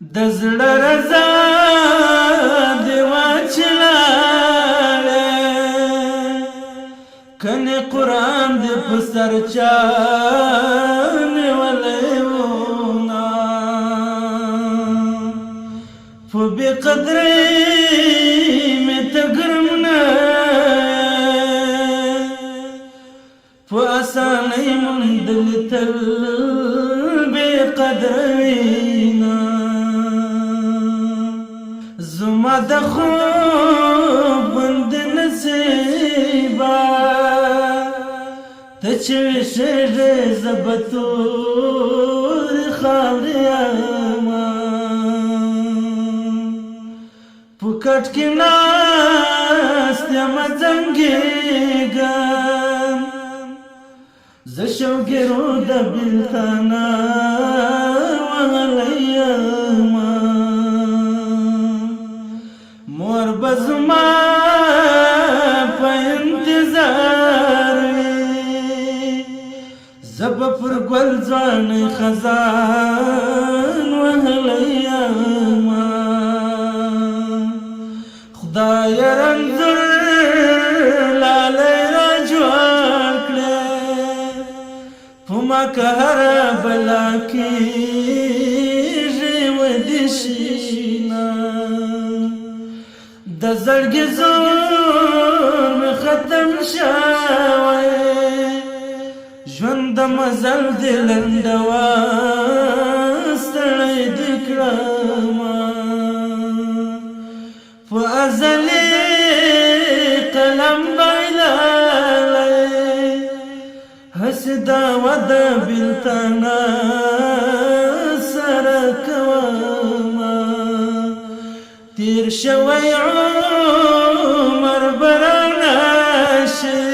د زړه رضا دې واچلاړې کنې قرآن دې په سر چا نیولی ونا په بې قدرۍ مې ته ګرم نه په اسانۍ موندلې تل بې قدره وینا زما د خوب بند نصیبه ته چې ویښېږې زه به تورې خاورې یمه په کټ کې ناست یمه زنګېږم زه شوګیرو د بېلتانه وهلی یمه مور به زما په انتظار وي زه به پر ګل ځوانۍ خزان وهلی یمه خدایه رنځور لالی را جوړ کړې په ما که هره بلا کېږي ودې شینه د زړګي زور مې ختم شوی ژوند د مزل دې لنډوه ستړی دې کړمه په ازلي قلم بایللی هسې دا وده بېلتانه سره کومه تیر شوی عمر برانه شي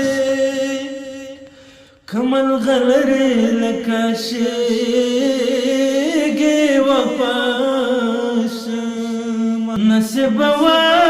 که ملغلرې لکه شېږې وفا شم نصیب وسوځې